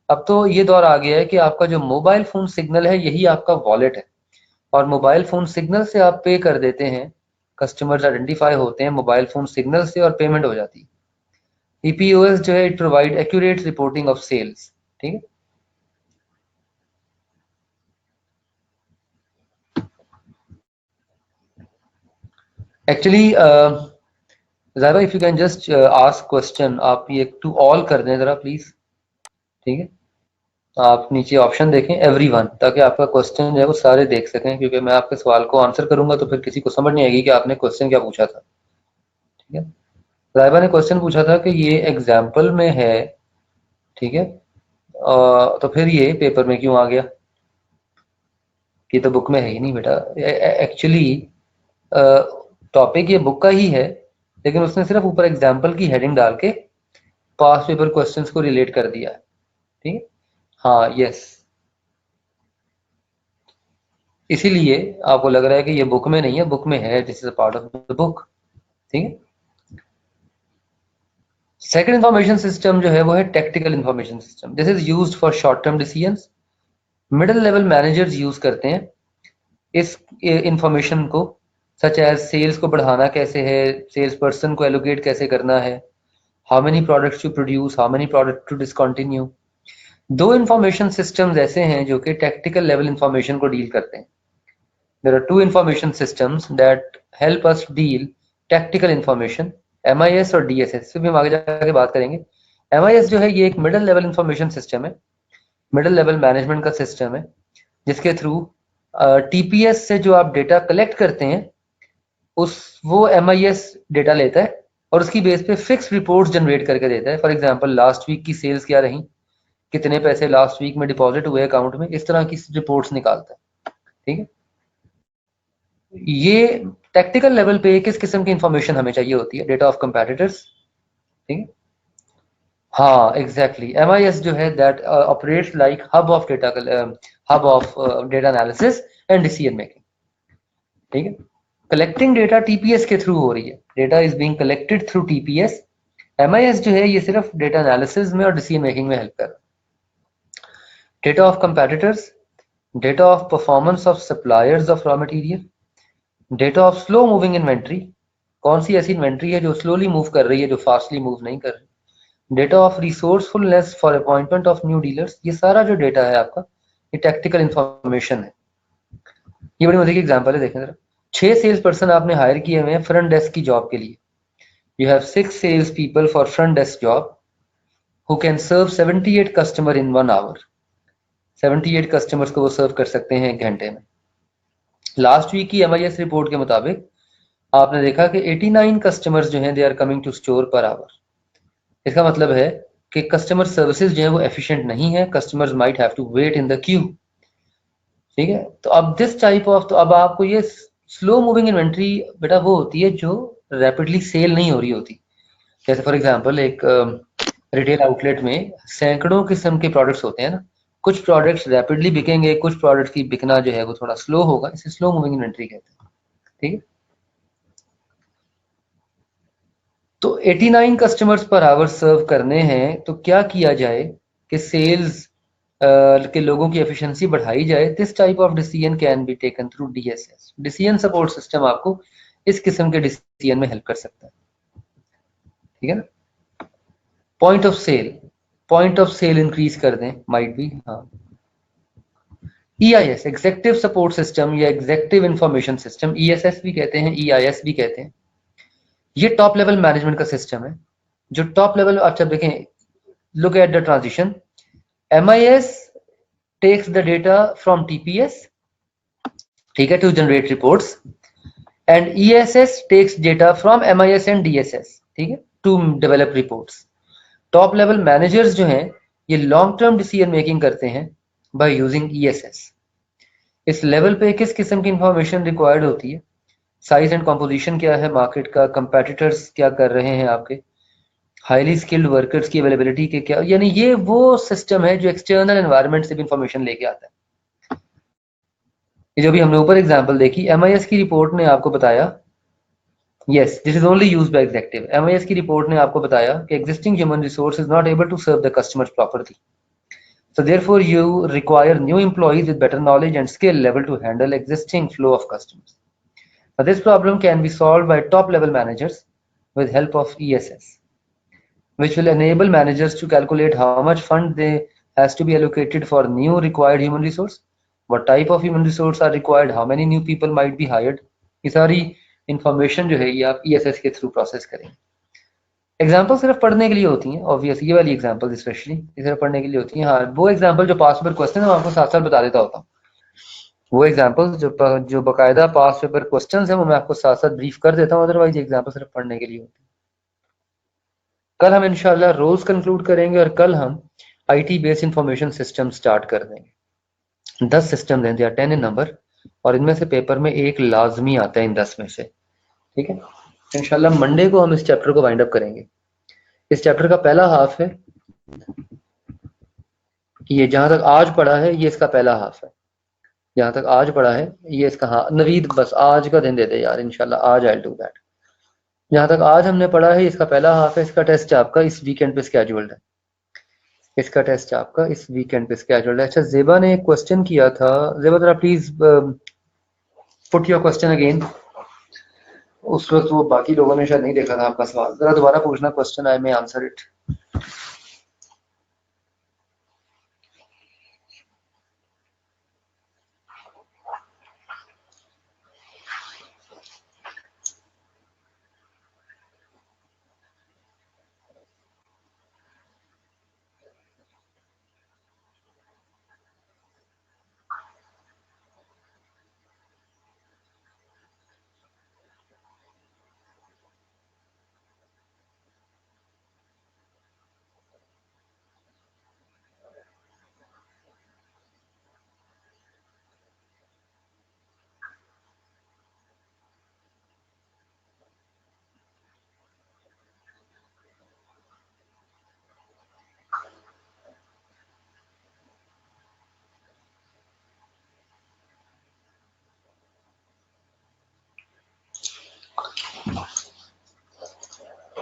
अब तो ये दौर आ गया है कि आपका जो मोबाइल फोन सिग्नल है यही आपका वॉलेट है, और मोबाइल फोन सिग्नल से आप पे कर देते हैं। कस्टमर्स आइडेंटिफाई होते हैं मोबाइल फोन सिग्नल से और पेमेंट हो जाती है। ईपीओएस जो है it provide accurate reporting of sales. ठीक है। एक्चुअली ज़ाहिरा if you can just ask question, आप ये टू ऑल कर दें ज़रा प्लीज। ठीक है। आप नीचे ऑप्शन देखें एवरीवन, ताकि आपका क्वेश्चन जो है वो सारे देख सकें, क्योंकि मैं आपके सवाल को आंसर करूंगा तो फिर किसी को समझ नहीं आएगी कि आपने क्वेश्चन क्या पूछा था। ठीक है। राइबा ने क्वेश्चन पूछा था कि ये एग्जाम्पल में है, ठीक है, तो फिर ये पेपर में क्यों आ गया? ये तो बुक में है ही नहीं बेटा। एक्चुअली टॉपिक ये बुक का ही है, लेकिन उसने सिर्फ ऊपर एग्जाम्पल की हेडिंग डाल के पास पेपर क्वेश्चंस को रिलेट कर दिया है। ठीक है। हाँ, यस, इसीलिए आपको लग रहा है कि ये बुक में नहीं है, बुक में है, this is a part of the book. ठीक है। सेकंड इंफॉर्मेशन सिस्टम जो है वो है tactical information system. This is used for short term decisions. Middle level managers use करते हैं इस इंफॉर्मेशन को, सच एज सेल्स को बढ़ाना कैसे है, सेल्स पर्सन को एलोकेट कैसे करना है, how many products to produce, how many product to discontinue. 2 information systems ऐसे हैं जो कि टैक्टिकल लेवल इंफॉर्मेशन को डील करते हैं। There are 2 information systems that help us deal tactical information. MIS और DSS भी हम आगे जाके बात करेंगे। MIS जो है ये एक मिडिल लेवल इंफॉर्मेशन सिस्टम है, मिडिल लेवल मैनेजमेंट का सिस्टम है, जिसके थ्रू TPS से जो आप डेटा कलेक्ट करते हैं वो MIS डेटा लेता है और उसकी बेस पे फिक्स रिपोर्ट्स जनरेट करके देता है। फॉर एग्जांपल लास्ट वीक की सेल्स क्या रही, कितने पैसे लास्ट वीक में डिपॉजिट हुए अकाउंट में, इस तरह की रिपोर्ट्स निकालता है। ठीक है, ये टेक्निकल लेवल पे किस किस्म की इंफॉर्मेशन हमें चाहिए होती है, डेटा ऑफ कंपेटिटर्स। ठीक है, हाँ एग्जैक्टली, MIS जो है that operates like hub of data, hub of data analysis and decision making. ठीक है, कलेक्टिंग डेटा TPS के थ्रू हो रही है, data is being collected through TPS। MIS जो है ये सिर्फ डेटा एनालिसिस में और डिसीजन मेकिंग में हेल्प कर रहा है। Data of competitors, data of performance of suppliers of raw material, data of slow moving inventory, कौन सी ऐसी इन्वेंट्री है जो स्लोली मूव कर रही है, जो फास्टली मूव नहीं कर रही। Data of resourcefulness for appointment of new dealers, ये सारा जो डेटा है आपका, ये टेक्निकल इंफॉर्मेशन है। ये बड़ी मजे की एग्जांपल है, देखें जरा। 6 सेल्स पर्सन आपने हायर किए हुए हैं फ्रंट डेस्क की जॉब के लिए। You have 6 sales people for front desk job who can serve 78 customer in 1 hour. 78 customers को वो सर्व कर सकते हैं 1 घंटे में। लास्ट वीक की MIS रिपोर्ट के मुताबिक आपने देखा कि 89 कस्टमर्स जो हैं they are coming to store per hour. इसका मतलब है कि कस्टमर सर्विसेज जो है वो एफिशिएंट नहीं है, customers might have to wait in the queue. ठीक है, तो अब दिस टाइप ऑफ, तो अब आपको ये स्लो मूविंग इन्वेंट्री बेटा वो होती है जो रैपिडली सेल नहीं हो रही होती। जैसे फॉर एग्जांपल एक रिटेल आउटलेट में सैकड़ों किस्म के प्रोडक्ट्स होते हैं ना, कुछ प्रोडक्ट्स रैपिडली बिकेंगे, कुछ प्रोडक्ट्स की बिकना जो है वो थोड़ा स्लो होगा, इसे स्लो मूविंग इन्वेंट्री कहते हैं। ठीक है, तो 89 कस्टमर्स पर आवर सर्व करने हैं, तो क्या किया जाए कि सेल्स के लोगों की एफिशिएंसी बढ़ाई जाए। This type of decision can be taken through DSS, decision support system आपको इस किस्म के डिसीजन में हेल्प कर सकता है। ठीक है ना, point of sale, point of sale increase कर दें, माइट बी, हाँ। EIS, एग्जेक्टिव सपोर्ट सिस्टम या एग्जेक्टिव इंफॉर्मेशन सिस्टम, ESS भी कहते हैं, EIS भी कहते हैं। ये टॉप लेवल मैनेजमेंट का सिस्टम है जो टॉप लेवल, अच्छा देखें, look at the transition. MIS takes the data from TPS, ठीक है, to generate reports, and ESS takes data from MIS and DSS, ठीक है, to develop reports. Top level managers जो हैं ये लॉन्ग टर्म डिसीजन मेकिंग करते हैं बाय यूजिंग ESS। इस लेवल पे किस किस्म की इंफॉर्मेशन रिक्वायर्ड होती है, साइज एंड कॉम्पोजिशन क्या है मार्केट का, कंपेटिटर्स क्या कर रहे हैं आपके, हाईली स्किल्ड वर्कर्स की अवेलेबिलिटी के क्या, यानी ये वो सिस्टम है जो एक्सटर्नल एनवायरनमेंट से भी इंफॉर्मेशन लेके आता है। ये जो भी हमने ऊपर एग्जांपल देखी, MIS की रिपोर्ट ने आपको बताया, yes this is only used by executive. MIS की रिपोर्ट ने आपको बताया कि existing human resource is not able to serve the customers properly, so therefore you require new employees with better knowledge and skill level to handle existing flow of customers. Now this problem can be solved by top level managers with help of ESS, which will enable managers to calculate how much fund they has to be allocated for new required human resource, what type of human resource are required, how many new people might be hired। ये सारी इंफॉर्मेशन जो है ये आप ESS के थ्रू प्रोसेस करेंगे। एग्जाम्पल सिर्फ पढ़ने के लिए होती हैं, ऑब्वियस ये वाली एग्जाम्पल स्पेशली सिर्फ पढ़ने के लिए होती हैं। हाँ, वो एग्जाम्पल जो पास पेपर क्वेश्चन है मैं आपको साथ साथ बता देता होता हूँ। वो एग्जाम्पल जो बाकायदा पास पेपर क्वेश्चन है वो मैं आपको साथ साथ ब्रीफ कर देता हूँ, अदरवाइज एग्जाम्पल सिर्फ पढ़ने के लिए होती है। कल हम इंशाल्लाह रोज कंक्लूड करेंगे और कल हम IT based information system start कर देंगे। 10 सिस्टम हैं, 10 इन नंबर, और इनमें से पेपर में एक लाजमी आता है इन 10 में से। ठीक है, इंशाल्लाह मंडे को हम इस चैप्टर को वाइंड अप करेंगे। इस चैप्टर का पहला हाफ है, ये जहां तक आज पढ़ा है ये इसका पहला हाफ है, जहां तक आज पढ़ा है ये इसका, हाँ नवीद बस आज का दिन दे दे यार, इंशाल्लाह आज आई डू दैट। जहां तक आज हमने पढ़ा है इसका पहला हाफ है, इसका टेस्ट आपका इस वीकेंड पे स्केड्यूल्ड है, इसका टेस्ट आपका इस वीकेंड पे स्केड्यूल्ड है। अच्छा, जेबा ने एक क्वेश्चन किया था, जेबा जरा please put your question again. उस वक्त वो बाकी लोगों ने शायद नहीं देखा था आपका सवाल, जरा दोबारा पूछना question, I may answer it.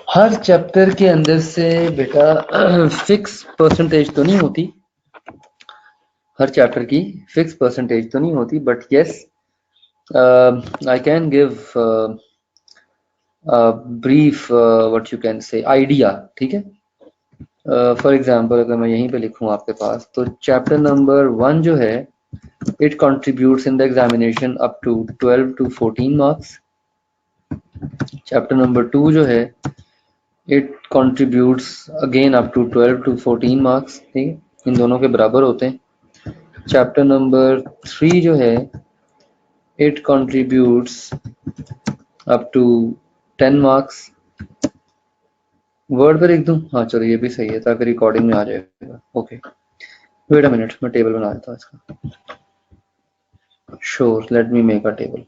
Her chapter के अंदर से बेटा फिक्स परसेंटेज तो नहीं होती, हर चैप्टर की फिक्स परसेंटेज तो नहीं होती, but yes I can give brief what you can say idea, ठीक है। फॉर एग्जांपल अगर मैं यहीं पे लिखूं आपके पास, तो चैप्टर नंबर 1 जो है, it contributes in the examination up to 12 to 14 marks. Chapter number 2 जो है, it contributes again up to 12 to 14 marks, ठीक है, इन दोनों के बराबर होते हैं। चैप्टर नंबर 3 जो है, it contributes up to 10 marks. Word पे लिख दूं? हाँ चलो ये भी सही है, ताकि रिकॉर्डिंग में आ जाएगा। ओके वेट अ मिनट, मैं टेबल बना देता हूँ इसका। Sure, let me make a table.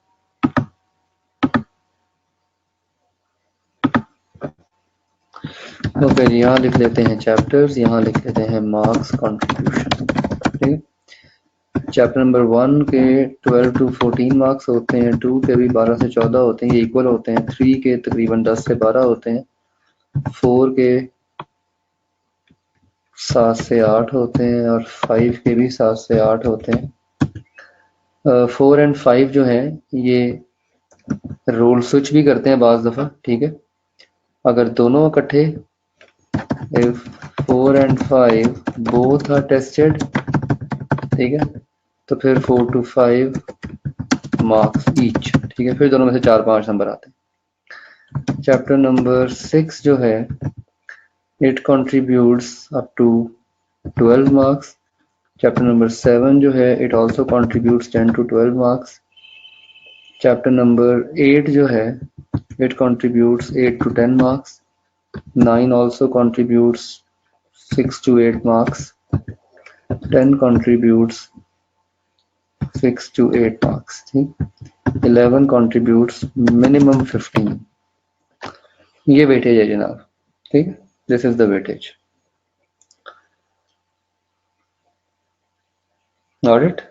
Okay जी, यहाँ लिख लेते हैं चैप्टर्स, यहाँ लिख लेते हैं मार्क्स कंट्रीब्यूशन, ठीक है। चैप्टर नंबर 1 के 12 to 14 मार्क्स होते हैं, 2 के भी 12 से 14 होते हैं, ये इक्वल होते हैं। 3 के तकरीबन 10 से 12 होते हैं। 4 के 7 से 8 होते हैं, और 5 के भी 7 से 8 होते हैं। 4 एंड 5 जो है, ये रोल स्विच भी करते हैं बाज दफ़ा, ठीक है। अगर दोनों इकट्ठे, if 4 and 5 both are tested, ठीक है, तो फिर 4 to 5 मार्क्स ईच, ठीक है, फिर दोनों में से 4-5 नंबर आते हैं। चैप्टर नंबर 6 जो है, it contributes up to 12 marks. Chapter number 7 जो है, it also contributes 10 to 12 marks. Chapter number 8 जो है, it contributes 8 to 10 marks. 9 also contributes 6 to 8 marks. 10 contributes 6 to 8 marks, ठीक। 11 contributes minimum 15। ये वेटेज है जनाब, ठीक है, this is the weightage. Got it?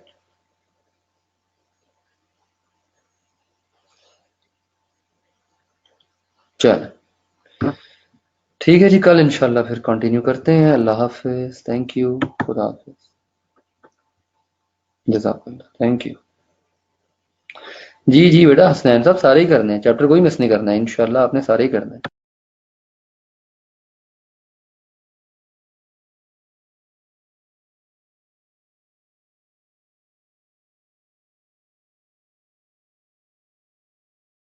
चल ठीक है जी, कल इंशाल्लाह फिर कंटिन्यू करते हैं। अल्लाह हाफिज, थैंक यू, खुदा हाफिज, जज़ाकल्लाह, थैंक यू। जी जी बेटा, हसनैन साहब सारे ही करने हैं, चैप्टर कोई मिस नहीं करना है, इंशाल्लाह आपने सारे ही करना है।